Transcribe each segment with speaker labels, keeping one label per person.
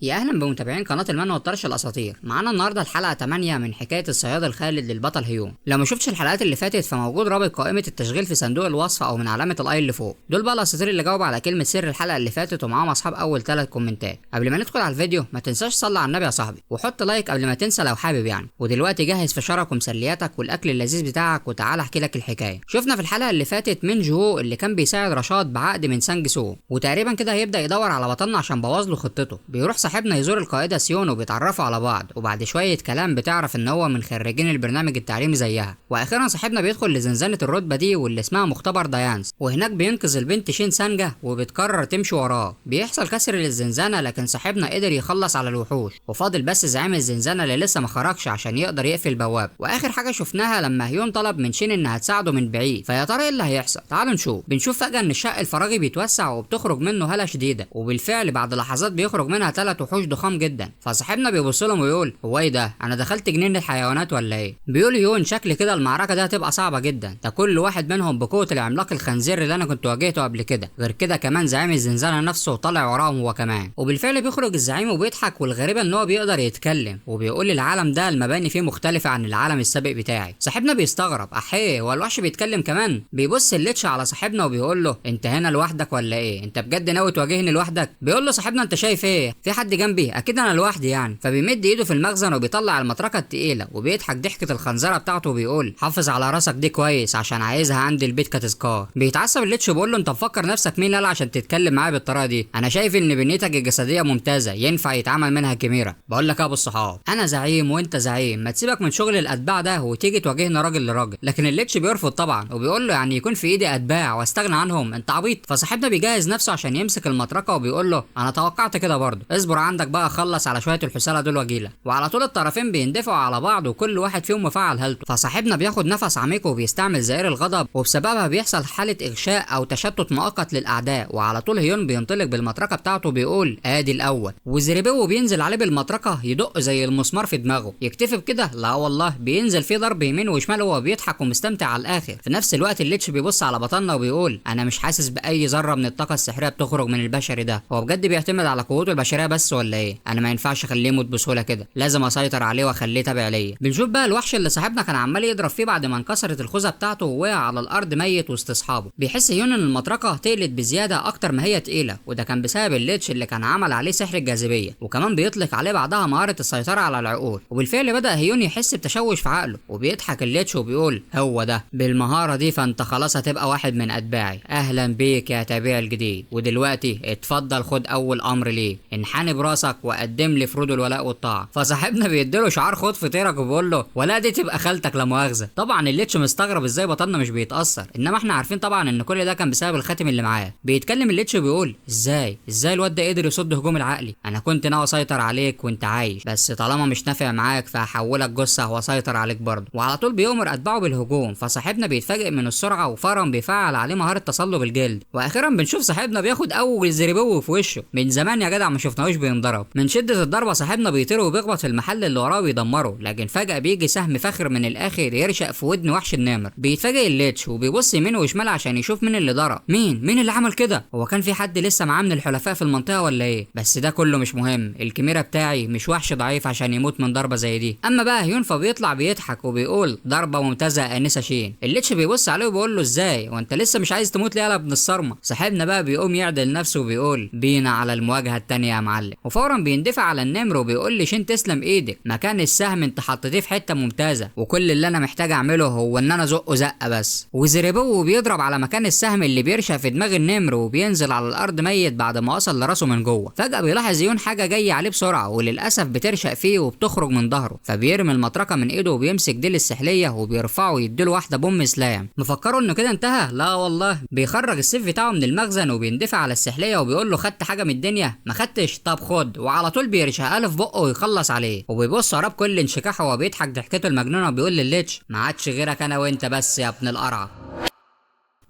Speaker 1: يا اهلا بمتابعين قناه المنوى والطرش الاساطير. معانا النهارده الحلقه 8 من حكايه الصياد الخالد للبطل هيون. لو ما شفتش الحلقات اللي فاتت فموجود رابط قائمه التشغيل في صندوق الوصف او من علامه الاي اللي فوق. دول بقى الاساطير اللي جاوبوا على كلمه سر الحلقه اللي فاتت ومعاهم اصحاب اول 3 كومنتات. قبل ما ندخل على الفيديو ما تنساش تصلي على النبي يا صاحبي وحط لايك قبل ما تنسى لو حابب يعني. ودلوقتي جهز فشارك ومسلياتك والاكل اللذيذ بتاعك وتعالى احكي لك الحكايه. شفنا في الحلقه اللي فاتت من جو اللي كان بيساعد رشاد بعقد من سانج سو، وتقريبا كده هيبدا يدور على بطلنا عشان بوظ له خطته. بيروح صاحبنا يزور القائده سيون وبيتعرفوا على بعض، وبعد شويه كلام بتعرف ان هو من خريجين البرنامج التعليمي زيها. واخيرا صاحبنا بيدخل لزنزانه الرتبه دي واللي اسمها مختبر دايانس، وهناك بينقذ البنت شين سانجا وبتقرر تمشي وراه. بيحصل كسر للزنزانه لكن صاحبنا قدر يخلص على الوحوش، وفاضل بس زعيم الزنزانه اللي لسه ما خرجش عشان يقدر يقفل البوابه. واخر حاجه شفناها لما هيون طلب من شين انها تساعده من بعيد، فيا ترى ايه اللي هيحصل؟ تعالوا نشوف. بنشوف فجاه ان الشق الفراغي بيتوسع وبتخرج منه هاله شديده، وبالفعل بعد لحظات بيخرج منها 3 وحوش ضخام جدا. فصاحبنا بيبص لهم ويقول هو ايه ده؟ انا دخلت جنينه الحيوانات ولا ايه؟ بيقول هيون شكل كده المعركه دي هتبقى صعبه جدا، ده كل واحد منهم بقوه العملاق الخنزير اللي انا كنت واجهته قبل كده. غير كده كمان زعيم الزنزانه نفسه طالع وراهم هو كمان. وبالفعل بيخرج الزعيم وبيضحك، والغريبه ان هو بيقدر يتكلم وبيقول العالم ده المباني فيه مختلفه عن العالم السابق بتاعي. صاحبنا بيستغرب احيه هو الوحش بيتكلم كمان؟ بيبص الليتش على صاحبنا وبيقول له انت هنا لوحدك ولا ايه؟ انت بجد ناوي تواجهني لوحدك؟ بيقول له صاحبنا انت شايف ايه؟ في حد جنبي؟ اكيد انا لوحدي يعني. فبيمد ايده في المخزن وبيطلع المطرقه التقيله وبيضحك ضحكه الخنزره بتاعته وبيقول حافظ على راسك دي كويس عشان عايزها عندي البيت كتذكار. بيتعصب الليتش وبيقول له انت مفكر نفسك مين يالا عشان تتكلم معايا بالطريقه دي؟ انا شايف ان بنيتك الجسديه ممتازه ينفع يتعمل منها كاميرا. بقول لك يا ابو الصحاب انا زعيم وانت زعيم، ما تسيبك من شغل الاتباع ده وتيجي تواجهنا راجل لراجل. لكن الليتش بيرفض طبعا وبيقول له يعني يكون في ايدي اتباع واستغنى عنهم؟ انت عبيط. فصاحبنا بيجهز نفسه عشان يمسك المطرقه وبيقول له انا توقعت كده برضه، اصبر عندك بقى خلص على شويه الحساله دول واجيلك. وعلى طول الطرفين بيندفعوا على بعض وكل واحد فيهم مفعل هالته. فصاحبنا بياخد نفس عميق وبيستعمل زئير الغضب، وبسببها بيحصل حاله اغشاء او تشتت مؤقت للاعداء. وعلى طول هيون بينطلق بالمطرقه بتاعته بيقول ادي الاول، وزريبو بينزل عليه بالمطرقه يدق زي المسمار في دماغه. يكتفي بكده؟ لا والله، بينزل فيه ضرب يمين وشمال وهو بيضحك ومستمتع على الاخر. في نفس الوقت الليتش بيبص على بطلنا وبيقول انا مش حاسس باي ذره من الطاقه السحريه بتخرج من البشري ده. هو بجد بيعتمد على قوته البشريه بس ولا ايه؟ انا ما ينفعش اخليه يموت بسهوله كده، لازم اسيطر عليه واخليه تابع ليا. بنشوف بقى الوحش اللي صاحبنا كان عمال يضرب فيه بعد ما انكسرت الخوذه بتاعته ووقع على الارض ميت وسط اصحابه. بيحس هيون ان المطرقه تقلت بزياده اكتر ما هي تقيله، وده كان بسبب الليتش اللي كان عمل عليه سحر الجاذبيه، وكمان بيطلق عليه بعدها مهاره السيطره على العقول. وبالفعل بدا هيون يحس بتشوش في عقله، وبيضحك الليتش وبيقول هو ده بالمهاره دي فانت خلاص هتبقى واحد من اتباعي، اهلا بيك يا تابع الجديد. ودلوقتي اتفضل خد اول امر ليه، انحني براسك وقدم لي فروض الولاء والطاعه. فصاحبنا بيديله شعار خد فطيرك وبيقول له ولا دي تبقى خالتك لا مؤاخذه. طبعا الليتش مستغرب ازاي بطلنا مش بيتاثر، انما احنا عارفين طبعا ان كل ده كان بسبب الخاتم اللي معاه. بيتكلم الليتش وبيقول ازاي الواد ده قدر يصد هجوم العقلي؟ انا كنت ناوي اسيطر عليك وانت عايش، بس طالما مش نافع معاك فهحولك جثه واسيطر عليك برضه. وعلى طول بيؤمر اتباعه بالهجوم. فصاحبنا بيتفاجئ من السرعه وفورا بيفعل عليه مهاره تصلب الجلد. واخيرا بنشوف صاحبنا بياخد اول زريبو في وشه. من زمان يا جدع ما شفناهوش بينضرب. من شده الضربه صاحبنا بيطير وبيخبط في المحل اللي وراه ويدمره، لكن فجاه بيجي سهم فاخر من الاخر يرشق في ودن وحش النمر. بيتفاجئ الليتش وبيبص يمين وشمال عشان يشوف مين اللي ضرب. مين اللي عمل كده؟ هو كان في حد لسه معاه من الحلفاء في المنطقه ولا ايه؟ بس ده كله مش مهم، الكاميرا بتاعي مش وحش ضعيف عشان يموت من ضربه زي دي. اما بقى هيون فبيطلع بيضحك وبيقول ضربه ممتازه يا انسه شين. الليتش بيبص عليه وبيقول له ازاي وانت لسه مش عايز تموت ليه يا ابن الصرمه؟ صاحبنا بقى بيقوم يعدل نفسه وبيقول بينا على المواجهه التانيه يا معلم. وفورا بيندفع على النمر وبيقول لي شين تسلم ايدك، مكان السهم انت حطيتيه في حته ممتازه، وكل اللي انا محتاج اعمله هو ان انا ازقه زقه بس. وزريبو بيضرب على مكان السهم اللي بيرشق في دماغ النمر وبينزل على الارض ميت بعد ما وصل لراسه من جوه. فجاه بيلاحظ يون حاجه جايه عليه بسرعه وللاسف بترشق فيه وبتخرج من ظهره، فبيرمي المطرقه من ايده وبيمسك ديل السحليه وبيرفعه ويديله واحده بوم سلام. مفكروا انه كده انتهى؟ لا والله، بيخرج السيف بتاعه من المخزن وبيندفع على السحليه وبيقول له خدت حاجه من الدنيا؟ ما خدتش؟ طب خد. وعلى طول بيرشقها له في بقه ويخلص عليه، وبيبص وراه بكل انشكاح وهو بيضحك ضحكته المجنونه وبيقول لليتش ما عادش غيرك انا وانت بس يا ابن القرعه.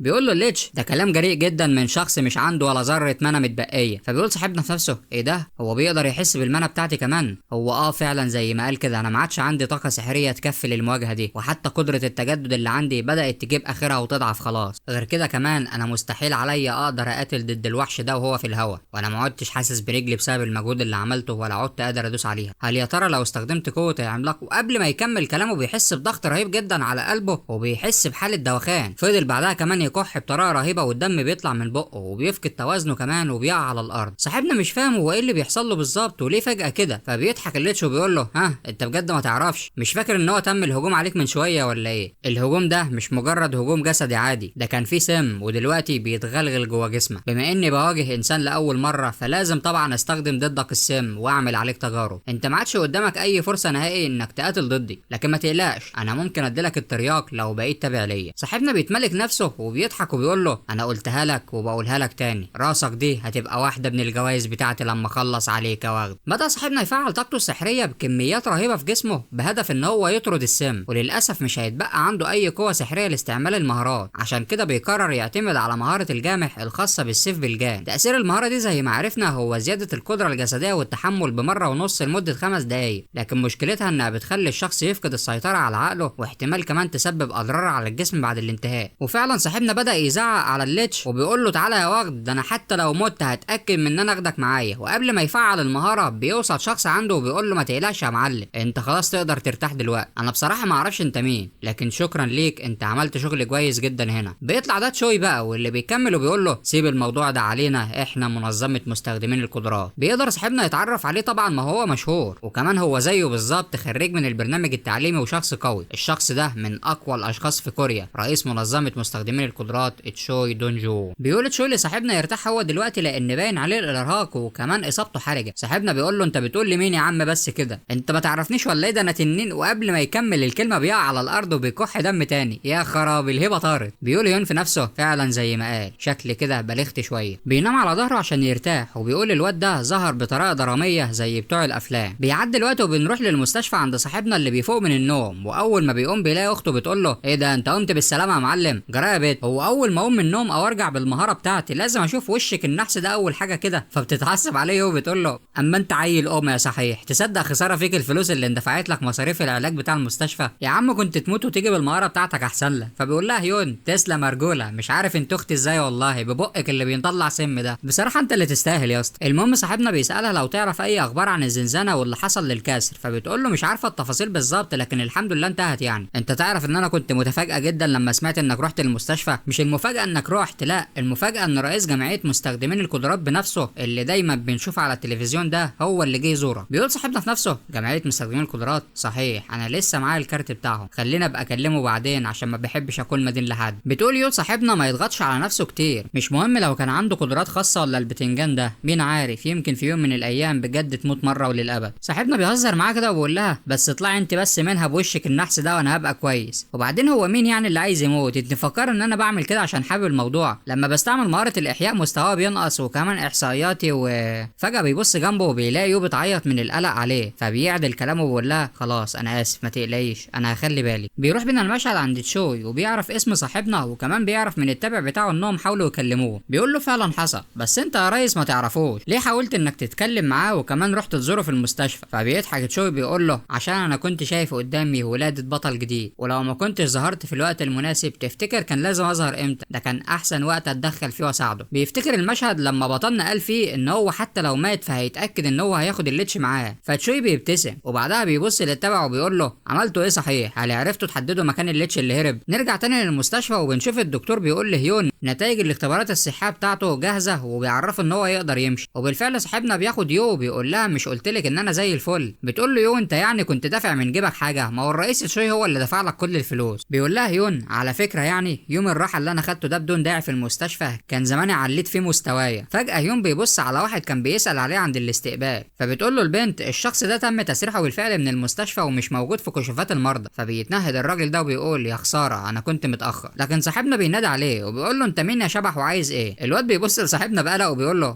Speaker 1: بيقول له ليتش ده كلام جريء جدا من شخص مش عنده ولا ذره منى متبقيه. فبيقول صاحبنا في نفسه ايه ده، هو بيقدر يحس بالمنى بتاعتي كمان؟ هو فعلا زي ما قال كده، انا ما عادش عندي طاقه سحريه تكفي للمواجهه دي، وحتى قدره التجدد اللي عندي بدات تجيب اخرها وتضعف خلاص. غير كده كمان انا مستحيل عليا اقدر اقاتل ضد الوحش ده وهو في الهوا، وانا ما عدتش حاسس برجلي بسبب المجهود اللي عملته ولا عدت قادر ادوس عليها. هل يا ترى لو استخدمت قوه العملاق؟ وقبل ما يكمل كلامه بيحس بضغط رهيب جدا على قلبه وبيحس بحاله دوخان. فضل بعدها كمان يكح بطريقه رهيبه والدم بيطلع من بقه وبيفقد توازنه كمان وبيقع على الارض. صاحبنا مش فاهم هو ايه اللي بيحصل له بالظبط وليه فجاه كده. فبيضحك الليتش وبيقول له ها انت بجد ما تعرفش؟ مش فاكر ان هو تم الهجوم عليك من شويه ولا ايه؟ الهجوم ده مش مجرد هجوم جسدي عادي، ده كان فيه سم ودلوقتي بيتغلغل جوه جسمك. بما اني بواجه انسان لاول مره فلازم طبعا استخدم ضدك السم واعمل عليك تجارب. انت ما عادش قدامك اي فرصه نهائي انك تقاتل ضدي، لكن ما تقلقش انا ممكن اديلك الترياق لو بقيت تابع ليا. صاحبنا بيتملك نفسه وبيضحك وبيقول له انا قلتها لك وبقولها لك تاني، راسك دي هتبقى واحده من الجوائز بتاعتي لما اخلص عليك يا واخد. بدا صاحبنا يفعل طاقته السحريه بكميات رهيبه في جسمه بهدف ان هو يطرد السم، وللاسف مش هيتبقى عنده اي قوه سحريه لاستعمال المهارات، عشان كده بيقرر يعتمد على مهاره الجامح الخاصه بالسيف بالجان. تاثير المهاره دي زي ما عرفنا هو زياده القدره الجسديه والتحمل بمره ونص لمده 5 دقايق، لكن مشكلتها انها بتخلي الشخص يفقد السيطره على عقله واحتمال كمان تسبب اضرار على الجسم بعد الانتهاء. وفعلا صاحبنا بدا يزعق على الليتش وبيقول له تعالى يا واخد، ده انا حتى لو مت هتاكد من ان انا اخدك معايا. وقبل ما يفعل المهاره بيوصل شخص عنده وبيقول له ما تقلقش يا معلم، انت خلاص تقدر ترتاح دلوقتي. انا بصراحه ما اعرفش انت مين، لكن شكرا ليك انت عملت شغل كويس جدا هنا. بيطلع ده تشوي بقى واللي بيكمل وبيقول له سيب الموضوع ده علينا، احنا منظمه مستخدمين القدرات. بيقدر صاحبنا يتعرف عليه طبعا، ما هو مشهور وكمان هو زيه بالظبط خريج من البرنامج التعليمي وشخص قوي. الشخص ده من اقوى الاشخاص في كوريا، رئيس منظمه مستخدمين القدرات تشوي دونجو. بيقول تشوي لصاحبنا يرتاح هو دلوقتي لان باين عليه الارهاق وكمان اصابته حرجه. صاحبنا بيقول له انت بتقول لي مين يا عم بس كده، انت ما تعرفنيش ولا ايه؟ ده انا تنين. وقبل ما يكمل الكلمه بيقع على الارض وبيكح دم تاني. يا خراب الهبه طارت. بيقول يون في نفسه فعلا زي ما قال، شكل كده بلغت شويه. بينام على ظهره عشان يرتاح وبيقول الواد ده ظهر بطريقه دراميه زي بتوع الافلام. بيعدي الوقت وبنروح للمستشفى عند صاحبنا اللي بيفوق من النوم، واول ما بيقوم بيلاقي اخته بتقول له ايه ده انت قمت بالسلامه يا معلم؟ جرى يا بيت. هو اول ما اقوم من النوم او ارجع بالمهاره بتاعتي لازم اشوف وشك النحس ده اول حاجه كده. فبتتحسب عليه وبتقول له اما انت عيل يا صحيح، تصدق خساره فيك الفلوس اللي اندفعت لك مصاريف العلاج بتاع المستشفى؟ يا عم كنت تموت وتيجي بالمهاره بتاعتك احسن لك. فبيقول لها يون تسلم يا رجوله، مش عارف انت اختي ازاي والله ببقك اللي بيطلع سم ده، بصراحه انت اللي تستاهل يا اسطى. المهم صاحبنا بيسالها لو تعرف اي اخبار عن الزنزانه واللي حصل للكاسر، فبتقول له مش عارفه التفاصيل بالظبط لكن الحمد لله انتهت. يعني انت تعرف ان انا كنت متفاجئه جدا لما سمعت انك رحت المستشفى. مش المفاجاه انك رحت، لا المفاجاه ان رئيس جمعيه مستخدمين القدرات بنفسه اللي دايما بنشوف على التلفزيون ده هو اللي جه يزورك. بيقول صاحبنا في نفسه جمعيه مستخدمين القدرات صحيح، انا لسه معايا الكارت بتاعهم، خلينا ابقى اكلمه بعدين عشان ما بحبش اكون مدين لحد. بتقول يقول صاحبنا ما يضغطش على نفسه كتير، مش مهم لو كان عنده قدرات خاصه ولا البتنجان ده، مين عارف يمكن في يوم من الايام بجد تموت مره وللابد. صاحبنا بيهزر معاه كده وبيقول لها بس اطلعي انت بس منها بوشك النحس ده وانا هبقى كويس. وبعدين هو مين يعني اللي عايز يموت؟ انت مفكر ان انا بعمل كده عشان حابب الموضوع؟ لما بستعمل مهاره الاحياء مستواه بينقص وكمان احصائياتي. وفجاه بيبص جنبه وبيلاقي يو بتعيط من القلق عليه، فبيعدل كلامه وبيقول لها خلاص انا اسف ما تقلقيش انا هخلي بالي. بيروح بينا المشهد عند تشوي وبيعرف اسم صاحبنا وكمان بيعرف من التابع بتاعه انهم حاولوا يكلموه. بيقول له فعلا حصل، بس انت يا ريس ما تعرفوش ليه حاولت انك تتكلم معاه وكمان رحت تزوره في المستشفى. فبيضحك تشوي بيقول له عشان انا كنت شايف قدامي ولاده بطل جديد، ولو ما كنتش ظهرت في الوقت المناسب تفتكر كان لازم اظهر امتى؟ ده كان احسن وقت اتدخل فيه واساعده. بيفتكر المشهد لما بطلنا قال فيه ان هو حتى لو مات فهيتاكد ان هو هياخد الليتش معاه. فتشوي بيبتسم وبعدها بيبص للتابع وبيقول له عملتوا ايه صحيح؟ هل عرفتوا تحددوا مكان الليتش اللي هرب؟ نرجع تاني للمستشفى وبنشوف الدكتور بيقول لهيون نتائج الاختبارات الصحيه بتاعته جاهزه وبيعرفه ان هو يقدر يمشي. وبالفعل صاحبنا بياخد يو وبيقول لها مش قلت لك ان انا زي الفل؟ بتقول له يو انت يعني كنت دافع من جيبك حاجه؟ ما هو الرئيس تشوي هو اللي دفع لك كل الفلوس. بيقول لها يون على فكره يعني يوم الراحه اللي انا خدته ده بدون داعي في المستشفى كان زماني عليت فيه مستوايا. فجاه يون بيبص على واحد كان بيسال عليه عند الاستقبال، فبتقول له البنت الشخص ده تم تسريحه بالفعل من المستشفى ومش موجود في كشوفات المرضى. فبيتنهد الراجل ده وبيقول يا خساره انا كنت متاخر. لكن صاحبنا بينادي عليه وبيقول له انت مين يا شبح وعايز ايه؟ الواد بيبص لصاحبنا بقلق وبيقول له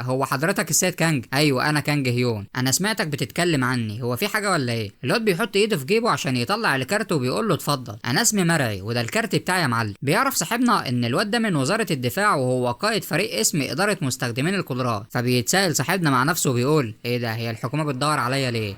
Speaker 1: هو حضرتك السيد كانج؟ ايوه انا كانج هيون، انا سمعتك بتتكلم عني، هو في حاجه ولا ايه؟ الواد بيحط ايده في جيبه عشان يطلع الكارت وبيقول له اتفضل انا اسمي مرعي وده الكارت بتاعي يا معلم. بيعرف بيعرف صاحبنا ان الواد ده من وزارة الدفاع وهو قائد فريق اسم إدارة مستخدمين القدرات، فبيتساءل صاحبنا مع نفسه وبيقول ايه ده، هي الحكومة بتدور عليا ليه؟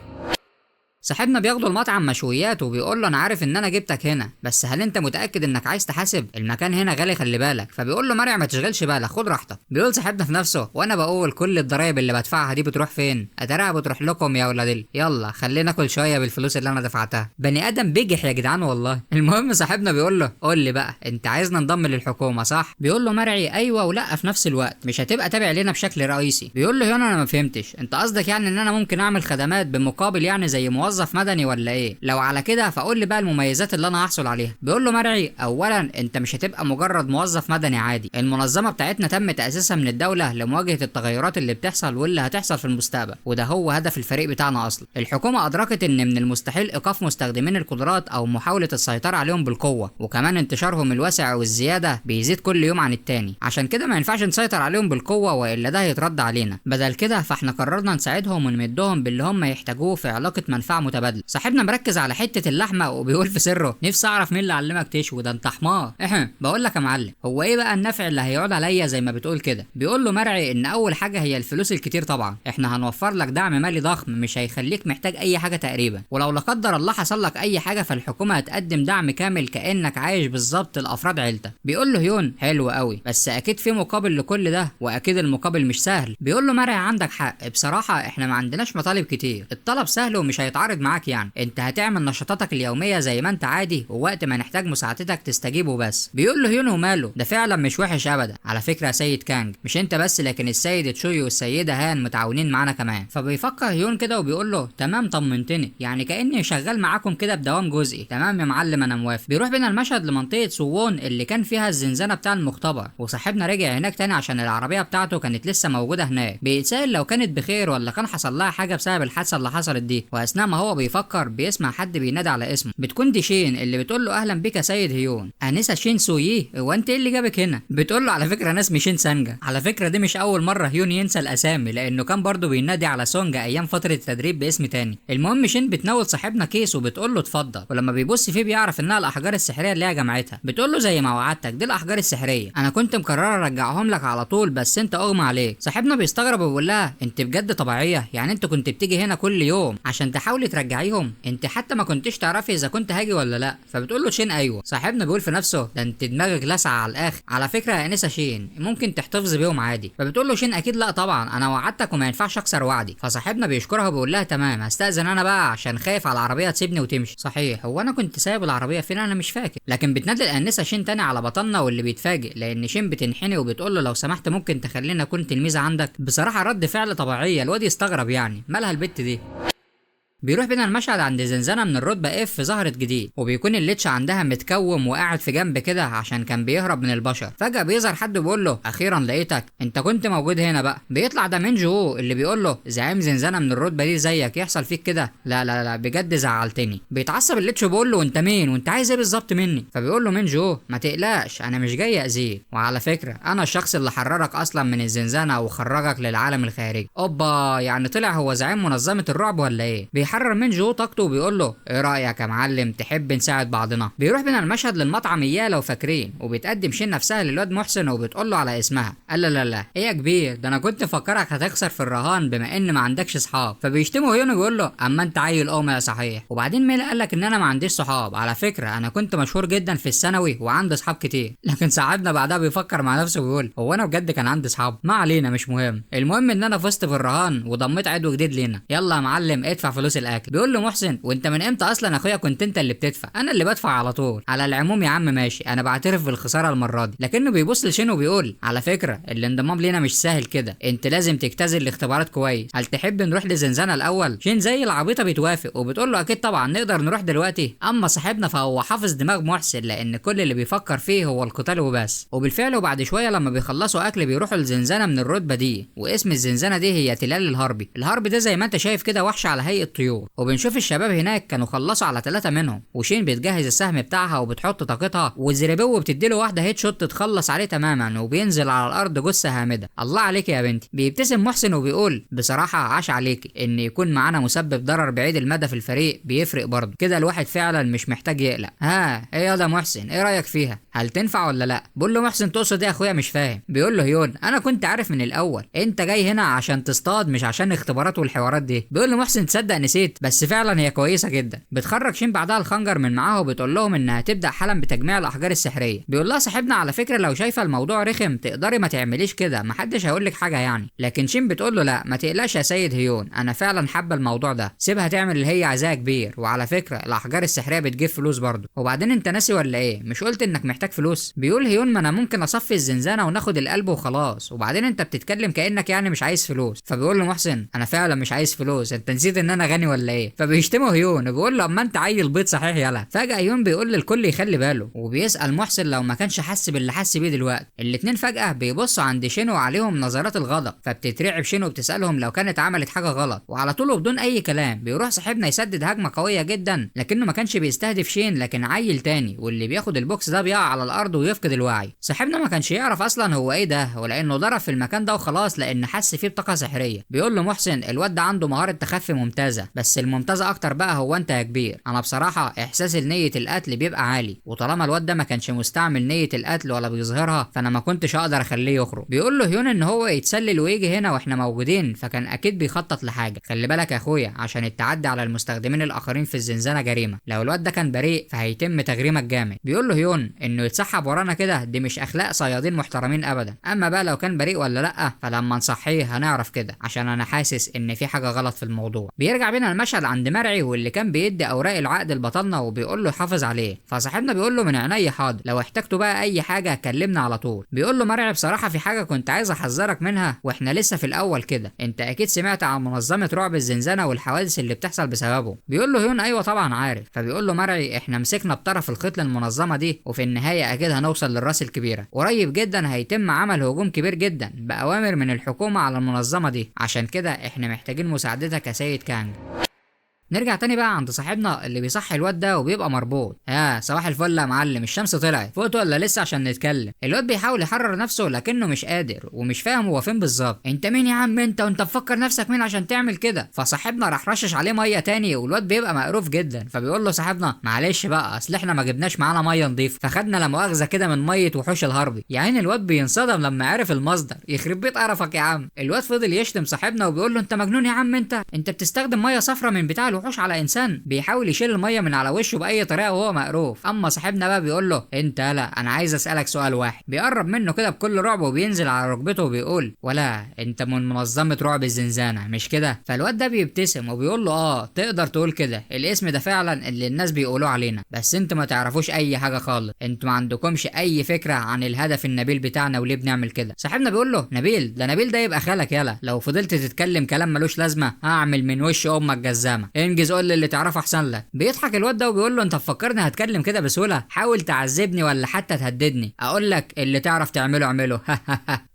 Speaker 1: صاحبنا بياخده المطعم مشويات وبيقول له انا عارف ان انا جبتك هنا، بس هل انت متاكد انك عايز تحاسب؟ المكان هنا غالي خلي بالك. فبيقول له مرعي ما تشغلش بالك، خد راحتك. بيقول صاحبنا في نفسه وانا بقول كل الضرايب اللي بدفعها دي بتروح فين؟ اتاريها بتروح لكم يا ولاد يلا خلينا ناكل شويه بالفلوس اللي انا دفعتها. بني ادم بيجح يا جدعان والله. المهم صاحبنا بيقول له قول لي بقى انت عايزنا نضم للحكومه صح؟ بيقول له مرعي ايوه ولا في نفس الوقت مش هتبقى تابع لنا بشكل رئيسي. بيقول له هنا انا ما فهمتش، انت قصدك يعني ان انا ممكن اعمل خدمات بمقابل يعني زي موظف مدني ولا ايه؟ لو على كده فقول لي بقى المميزات اللي انا هحصل عليها. بيقول له مرعي اولا انت مش هتبقى مجرد موظف مدني عادي، المنظمه بتاعتنا تم تاسيسها من الدوله لمواجهه التغيرات اللي بتحصل واللي هتحصل في المستقبل، وده هو هدف الفريق بتاعنا اصلا. الحكومه ادركت ان من المستحيل ايقاف مستخدمين القدرات او محاوله السيطره عليهم بالقوه، وكمان انتشارهم الواسع والزياده بيزيد كل يوم عن التاني، عشان كده ما ينفعش نسيطر عليهم بالقوه والا ده هيترد علينا. بدل كده فاحنا قررنا نساعدهم ونمدهم باللي هم يحتاجوه في علاقه منفعه متبادله. صاحبنا مركز على حته اللحمه وبيقول في سره نفسي اعرف مين اللي علمك تشوي، ده انت حمار. بقول لك يا معلم هو ايه بقى النفع اللي هيعود عليا زي ما بتقول كده؟ بيقول له مرعي ان اول حاجه هي الفلوس الكتير طبعا، احنا هنوفر لك دعم مالي ضخم مش هيخليك محتاج اي حاجه تقريبا، ولو لا قدر الله حصل لك اي حاجه فالحكومه هتقدم دعم كامل كانك عايش بالظبط لافراد عيلتك. بيقول له هيون حلو قوي بس اكيد في مقابل لكل ده، واكيد المقابل مش سهل. بيقول له مرعي عندك حق بصراحه، احنا ما عندناش مطالب كتير، الطلب سهل ومش هيتعارض معاك، يعني انت هتعمل نشاطاتك اليوميه زي ما انت عادي، ووقت ما نحتاج مساعدتك تستجيبه بس. بيقول له هيون وماله ده فعلا مش وحش ابدا، على فكره يا سيد كانج مش انت بس لكن السيد تشوي والسيده هان متعاونين معانا كمان. فبيفكر هيون كده وبيقول له تمام طمنتني، يعني كاني شغال معاكم كده بدوام جزئي. تمام يا معلم انا موافق. بيروح بينا المشهد لمنطقه سوون اللي كان فيها الزنزانه بتاع المختبر، وصاحبنا رجع هناك تاني عشان العربيه بتاعته كانت لسه موجوده هناك. بيتسائل لو كانت بخير ولا كان حصل لها حاجه بسبب الحادثه اللي حصلت دي، واثناء ما هو بيفكر بيسمع حد بينادي على اسمه. بتكون دي شين اللي بتقول له اهلا بك يا سيد هيون. انسه شين سويي هو انت ايه اللي جابك هنا؟ بتقول له على فكره انا اسمي شين سانجا. على فكره دي مش اول مره هيون ينسى الاسامي، لانه كان برضه بينادي على سونجا ايام فتره التدريب باسم تاني. المهم شين بتناول صاحبنا كيس وبتقول له اتفضل، ولما بيبص فيه بيعرف انها الاحجار السحريه اللي هي جمعتها. بتقول له زي ما وعدتك دي الاحجار السحريه، انا كنت مقرره ارجعهم لك على طول بس انت اغمى عليك. صاحبنا بيستغرب وبيقول لها انت بجد طبيعيه؟ يعني انت كنت بتيجي هنا كل يوم عشان تحاولي ترجعيهم؟ انت حتى ما كنتش تعرفي اذا كنت هاجي ولا لا. فبتقول له شين ايوه. صاحبنا بيقول في نفسه ده انت دماغك لسعه على الاخر، على فكره يا انسه شين ممكن تحتفظ بيهم عادي. فبتقول له شين اكيد لا طبعا انا وعدتك وما ينفعش اكسر وعدي. فصاحبنا بيشكرها وبيقول لها تمام هستأذن انا بقى عشان خايف على العربيه تسيبني وتمشي. صحيح هو انا كنت سايب العربيه فين انا مش فاكر، لكن بتنادي الانسه شين تاني على بطلنا واللي بيتفاجئ لان شين بتنحني وبتقول له لو سمحت ممكن تخلينا اكون تلميذه عندك. بصراحه رد فعل طبيعيه، الواد يستغرب يعني مالها البت دي. بيروح بينا المشهد عند زنزانه من الرتبه اف ظهرت جديد، وبيكون الليتش عندها متكوم وقاعد في جنب كده عشان كان بيهرب من البشر. فجاه بيظهر حد بيقول له اخيرا لقيتك، انت كنت موجود هنا بقى. بيطلع ده مينجو اللي بيقول له زعيم زنزانه من الرتبه دي زيك يحصل فيك كده؟ لا لا لا بجد زعلتني. بيتعصب الليتش وبيقول له انت مين وانت عايز ايه بالظبط مني؟ فبيقول له مينجو ما تقلقش انا مش جاي اذيك، وعلى فكره انا الشخص اللي حررك اصلا من الزنزانه وخرجك للعالم الخارجي. اوبا يعني طلع هو زعيم منظمه الرعب ولا ايه؟ بيحرر مينجو طاقته وبيقول له ايه رايك يا معلم تحب نساعد بعضنا؟ بيروح بينا المشهد للمطعم اياه لو فاكرين، وبتقدم شين نفسها للواد محسن وبتقول له على اسمها. قال لا لا لا ايه يا كبير ده انا كنت مفكرك هتخسر في الرهان بما ان ما عندكش صحاب. فبيشتمه هيون ويقول له اما انت عيل يا صحيح. وبعدين مين قال لك ان انا ما عنديش صحاب؟ على فكره انا كنت مشهور جدا في الثانوي وعندي صحاب كتير. لكن صاحبنا بعدها بيفكر مع نفسه ويقول هو انا بجد كان عندي صحاب؟ ما علينا مش مهم، المهم ان انا فزت في الرهان وضميت عضو جديد لينا. يلا يا معلم ادفع فلوس الاكل. بيقول له محسن وانت من امتى اصلا اخويا كنت انت اللي بتدفع؟ انا اللي بدفع على طول. على العموم يا عم ماشي انا بعترف بالخساره المره دي. لكنه بيبص لشين وبيقول على فكره الانضمام لينا مش سهل كده، انت لازم تجتاز الاختبارات كويس، هل تحب نروح لزنزانه الاول؟ شين زي العبيطه بتوافق وبتقول له اكيد طبعا نقدر نروح دلوقتي. اما صاحبنا فهو حافظ دماغ محسن لان كل اللي بيفكر فيه هو القتال وبس. وبالفعل وبعد شويه لما بيخلصوا اكل بيروحوا لزنزانه من الرتبه دي، واسم الزنزانه دي هي تلال الهربي. الهربي ده زي ما انت شايف كده وحش على هيئه طيور الطيور. وبنشوف الشباب هناك كانوا خلصوا على 3 منهم، وشين بتجهز السهم بتاعها وبتحط طاقتها، وزريبو بتديله واحده هيد شوت تتخلص عليه تماما، وبينزل على الارض جثه هامده. الله عليك يا بنتي. بيبتسم محسن وبيقول بصراحه عاش عليكي، ان يكون معانا مسبب ضرر بعيد المدى في الفريق بيفرق برضه، كده الواحد فعلا مش محتاج يقلق. ها ايه يا ده محسن، ايه رايك فيها؟ هل تنفع ولا لا؟ بقول له محسن تقصد ايه يا اخويا مش فاهم. بيقول له هيون انا كنت عارف من الاول انت جاي هنا عشان تصطاد مش عشان اختبارات والحوارات دي. بيقول له محسن تصدق نسيت، بس فعلا هي كويسه جدا. بتخرج شين بعدها الخنجر من معاها وبتقول لهم انها تبدا حالا بتجميع الاحجار السحريه. بيقول لها صاحبنا على فكره لو شايفه الموضوع رخم تقدري ما تعمليش كده، محدش هيقول لك حاجه يعني. لكن شين بتقول له لا ما تقلقش يا سيد هيون، انا فعلا حابه الموضوع ده، سيبها تعمل اللي هي عايزاه كبير. وعلى فكره الاحجار السحريه بتجيب فلوس برضه. وبعدين انت ناسي ولا ايه؟ مش قلت انك محتاج فلوس؟ بيقول هيون ما انا ممكن اصفي الزنزانه وناخد القلب وخلاص، وبعدين انت بتتكلم كانك يعني مش عايز فلوس. فبيقول له محسن انا فعلا مش عايز فلوس، انت نسيت ان انا غني ولا ايه؟ فبيشتمه هيون وبيقول له اما انت عيل بيض صحيح يلا. فجاه هيون بيقول للكل يخلي باله، وبيسال محسن لو ما كانش حس باللي حس بيه دلوقتي. الاتنين فجاه بيبصوا عند شين وعليهم نظرات الغضب، فبتترعب شين وبتسالهم لو كانت عملت حاجه غلط. وعلى طول وبدون اي كلام بيروح صاحبنا يسدد هجمه قويه جدا، لكنه ما كانش بيستهدف شين لكن عيل تاني، واللي بياخد البوكس ده بيقع على الارض ويفقد الوعي. صاحبنا ما كانش يعرف اصلا هو ايه ده، ولانه ضرب في المكان ده وخلاص لان حس فيه بطاقه سحريه. بيقول له محسن الواد ده عنده مهاره تخفي ممتازه، بس الممتازه اكتر بقى هو انت يا كبير. انا بصراحه احساس نيه القتل بيبقى عالي، وطالما الواد ده ما كانش مستعمل نيه القتل ولا بيظهرها فانا ما كنتش اقدر اخليه يخرج. بيقول له هيون ان هو يتسلل ويجي هنا واحنا موجودين، فكان اكيد بيخطط لحاجه. خلي بالك يا اخويا عشان التعدي على المستخدمين الاخرين في الزنزانه جريمه، لو الواد ده كان بريء فهيتم تغريمك جامد. بيقول له هيون انه يتسحب ورانا كده دي مش اخلاق صيادين محترمين ابدا، اما بقى لو كان بريء ولا لا فلما نصحيه هنعرف كده، عشان انا حاسس ان في حاجه غلط في الموضوع. بيرجع بينا المشهد عند مرعي واللي كان بيدي اوراق العقد لبطلنا وبيقول له يحافظ عليه. فصاحبنا بيقول له من عينيا حاضر، لو احتجتوا بقى اي حاجه كلمنا على طول. بيقول له مرعي بصراحه في حاجه كنت عايز احذرك منها واحنا لسه في الاول كده، انت اكيد سمعت عن منظمه رعب الزنزانه والحوادث اللي بتحصل بسببه. بيقول له هيون ايوه طبعا عارف. فبيقول له مرعي احنا مسكنا بطرف الخيط للمنظمه دي، وفي النهايه اكيد هنوصل للراس الكبيره. قريب جدا هيتم عمل هجوم كبير جدا باوامر من الحكومه على المنظمه دي، عشان كده احنا محتاجين مساعدتك يا سيد كانج. نرجع تاني بقى عند صاحبنا اللي بيصحي الواد ده وبيبقى مربوط. صباح الفل يا معلم، الشمس طلعت، فوقت ولا لسه عشان نتكلم؟ الواد بيحاول يحرر نفسه لكنه مش قادر ومش فاهم هو فين بالظبط. انت مين يا عم انت، وانت مفكر نفسك مين عشان تعمل كده؟ فصاحبنا راح رشش عليه ميه تاني والواد بيبقى مقروف جدا. فبيقول له صاحبنا معلش بقى اصل احنا ما جبناش معانا ميه نضيفه، فخدنا لا مؤاخذه كده من ميه وحوش الهربي. يعني الواد بينصدم لما عرف المصدر. يخرب بيت قرفك يا عم. الواد فضل يشتم صاحبنا وبيقول له انت مجنون يا عم انت بتستخدم ميه صفرا من بتاع الوحوش على انسان. بيحاول يشيل الميه من على وشه باي طريقه وهو مقروف. اما صاحبنا بقى بيقول له انت لا انا عايز اسالك سؤال واحد. بيقرب منه كده بكل رعب وبينزل على ركبته وبيقول ولا انت من منظمه رعب الزنزانه مش كده؟ فالواد ده بيبتسم وبيقول له تقدر تقول كده، الاسم ده فعلا اللي الناس بيقولوا علينا، بس انتوا ما تعرفوش اي حاجه خالص، انتوا ما عندكمش اي فكره عن الهدف النبيل بتاعنا وليه بنعمل كده. صاحبنا بيقول له نبيل ده نبيل ده يبقى خالك يلا، لو فضلت تتكلم كلام ملوش لازمه هعمل من وش امك جزامه، انجز قول لي اللي تعرفه احسن لك. بيضحك الواد ده وبيقول له انت مفكرني هتكلم كده بسهوله؟ حاول تعذبني ولا حتى تهددني، اقول لك اللي تعرف تعمله اعمله.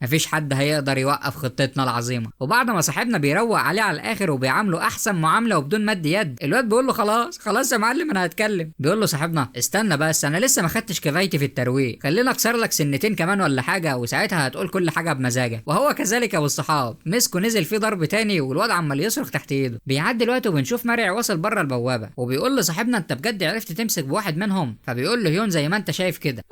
Speaker 1: مفيش حد هيقدر يوقف خطتنا العظيمه. وبعد ما صاحبنا بيروق عليه على الاخر وبيعامله احسن معامله وبدون مد يد، الواد بيقول له خلاص يا معلم انا هتكلم. بيقول له صاحبنا استنى بس انا لسه ما خدتش كفايتي في الترويق، خلينا اكسر لك سنتين كمان ولا حاجه وساعتها هتقول كل حاجه بمزاجك. وهو كذلك ابو الصحاب مسكه نزل فيه ضرب تاني والواد عمال يصرخ تحت ايده. بيعدي الوقت وبنشوف مرعي واصل بره البوابه وبيقول لصاحبنا انت بجد عرفت تمسك بواحد منهم؟ فبيقول له هيون زي ما انت شايف كده.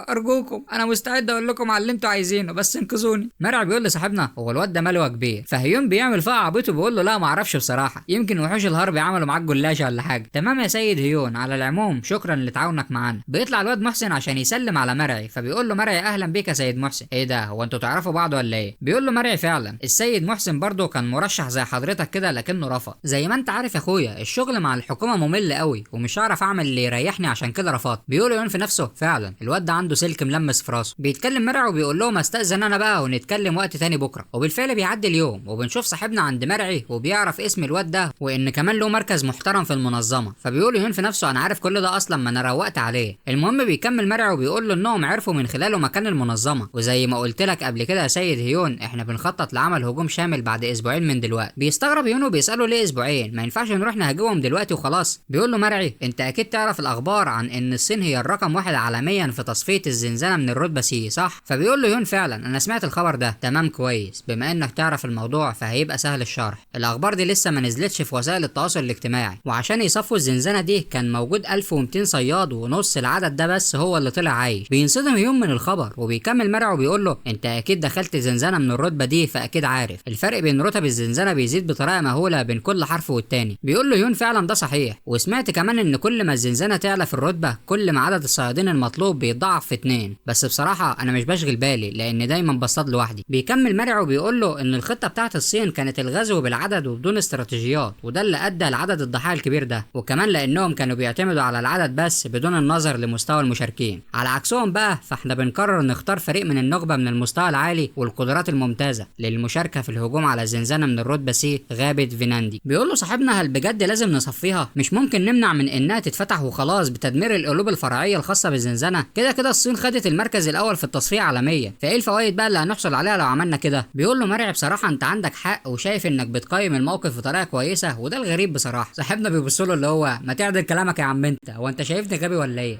Speaker 1: ارجوكم انا مستعد اقول لكم على اللي انتوا عايزينه بس انقذوني. مرعي بيقول لصاحبنا هو الواد ده ماله كبير؟ فهيون بيعمل فيها عبيطه وبيقول له لا ما اعرفش بصراحه، يمكن وحوش الهرب عملوا معاك جلاشه ولا حاجه. تمام يا سيد هيون، على العموم شكرا لتعاونك معانا. بيطلع الواد محسن عشان يسلم على مرعي، فبيقول له مرعي اهلا بيك يا سيد محسن. ايه ده هو انتوا تعرفوا بعض ولا ايه؟ بيقول له مرعي فعلا السيد محسن برضه كان مرشح زي حضرتك كده لكنه رفض. زي ما انت عارف يا اخويا الشغل مع الحكومه ممل قوي ومش هعرف اعمل اللي يريحني عشان كده رفضت. بيقول هيون في نفسه فعلا الواد ده عنده سلك ملمس في راسه. بيتكلم مرعي وبيقول لهم استاذن انا بقى ونتكلم وقت تاني بكره. وبالفعل بيعدي اليوم وبنشوف صاحبنا عند مرعي وبيعرف اسم الواد ده وان كمان له مركز محترم في المنظمه. فبيقول هيون في نفسه انا عارف كل ده اصلا ما انا روقت عليه. المهم بيكمل مرعي وبيقول له انهم عرفوا من خلاله مكان المنظمه، وزي ما قلت لك قبل كده يا سيد هيون احنا بنخطط لعمل هجوم شامل بعد اسبوعين من دلوقتي. بيستغرب هيون وبيساله ليه اسبوعين؟ ما ينفعش نروح نهاجمهم دلوقتي وخلاص. بيقول له مرعي انت اكيد تعرف الاخبار عن ان الصين هي الرقم 1 عالميا في تصفيه الزنزانه من الرتبه سي صح؟ فبيقول له يون فعلا انا سمعت الخبر ده. تمام كويس، بما انك تعرف الموضوع فهيبقى سهل الشرح. الاخبار دي لسه ما نزلتش في وسائل التواصل الاجتماعي، وعشان يصفوا الزنزانه دي كان موجود 1200 صياد، ونص العدد ده بس هو اللي طلع عايش. بينصدم يون من الخبر، وبيكمل مرعي وبيقول له انت اكيد دخلت زنزانه من الرتبه دي فاكيد عارف الفرق بين رتب الزنزانه بيزيد بطريقه مهوله بين كل حرف والتاني. بيقول له يون فعلا ده صحيح، وسمعت كمان ان كل ما الزنزانه تعلى في الرتبه كل ما عدد الصيادين المطلوب بيتضاعف في 2. بس بصراحه انا مش بشغل بالي لان دايما بصطاد لوحدي. بيكمل مرعي وبيقول له ان الخطه بتاعت الصين كانت الغزو بالعدد وبدون استراتيجيات، وده اللي ادى لعدد الضحايا الكبير ده، وكمان لانهم كانوا بيعتمدوا على العدد بس بدون النظر لمستوى المشاركين. على عكسهم بقى فاحنا بنقرر نختار فريق من النخبه من المستوى العالي والقدرات الممتازه للمشاركه في الهجوم على الزنزانه من الرتبه سي غابه فيناندي. بيقول له صاحبنا هل بجد لازم نصفيها؟ مش ممكن نمنع من انها تتفتح وخلاص بتدمير القلوب الفرعيه الخاصه بالزنزانه؟ كده كده الصين خدت المركز الاول في التصفيه عالميا، فايه الفوائد بقى اللي هنحصل عليها لو عملنا كده؟ بيقول له مرعي بصراحه انت عندك حق، وشايف انك بتقيم الموقف بطريقه كويسه، وده الغريب بصراحه. صاحبنا بيبص له اللي هو ما تعدل كلامك يا عم انت، هو انت شايفني غبي ولا ايه؟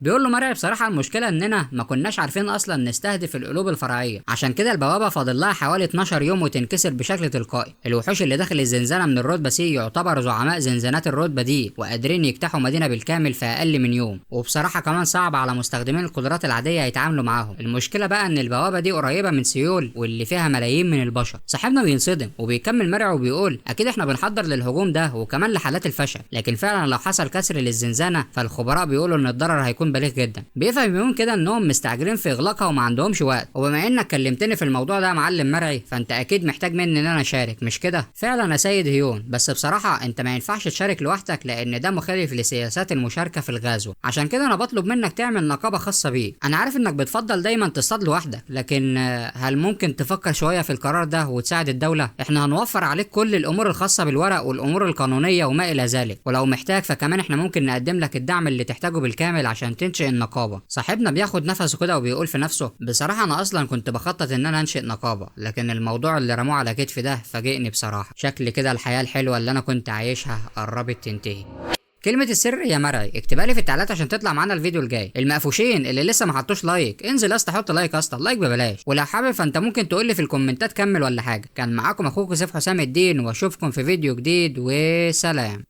Speaker 1: بيقول له مرعي بصراحه المشكله اننا ما كناش عارفين اصلا نستهدف القلوب الفرعيه، عشان كده البوابه فاضل لها حوالي 12 يوم وتنكسر بشكل تلقائي. الوحوش اللي داخل الزنزانه من الرتبه سي يعتبروا زعماء زنزانات الرتبه دي، وقادرين يجتاحوا مدينه بالكامل في اقل من يوم، وبصراحه كمان صعب على مستخدمين القدرات العاديه يتعاملوا معاهم. المشكله بقى ان البوابه دي قريبه من سيول واللي فيها ملايين من البشر. صاحبنا بينصدم وبيكمل مرعي وبيقول اكيد احنا بنحضر للهجوم ده وكمان لحالات الفشل، لكن فعلا لو حصل كسر للزنزانه فالخبراء بيقولوا ان الضرر هيكون بالغ جدا. بيفهم يون كده انهم مستعجلين في اغلاقها وما عندهمش وقت، وبما انك كلمتني في الموضوع ده يا معلم مرعي فانت اكيد محتاج مني ان انا اشارك مش كده؟ فعلا يا سيد هيون، بس بصراحه انت ما ينفعش تشارك لوحدك لان ده مخالف لسياسات المشاركه في الغزو، عشان كده انا بطلب منك تعمل نقابه خاصه بيه. انا عارف انك بتفضل دايما تصطاد لوحدك، لكن هل ممكن تفكر شويه في القرار ده وتساعد الدوله؟ احنا هنوفر عليك كل الامور الخاصه بالورق والامور القانونيه وما الى ذلك، ولو محتاج فكمان احنا ممكن نقدم لك الدعم اللي تحتاجه بالكامل عشان تنشئ النقابه. صاحبنا بياخد نفسه كده وبيقول في نفسه بصراحه انا اصلا كنت بخطط ان انا انشئ نقابه، لكن الموضوع اللي رموه على كتفي ده فاجئني بصراحه. شكل كده الحياه الحلوه اللي انا كنت عايشها قربت تنتهي. كلمة السر يا مرعي اكتبها لي في التعليقات عشان تطلع معانا الفيديو الجاي. المقفوشين اللي لسه ما حطوش لايك انزل اسطى حط لايك اسطى، اللايك ببلاش، ولو حابب فانت ممكن تقول لي في الكومنتات كمل ولا حاجة. كان معاكم اخوكم سيف حسام الدين، واشوفكم في فيديو جديد وسلام.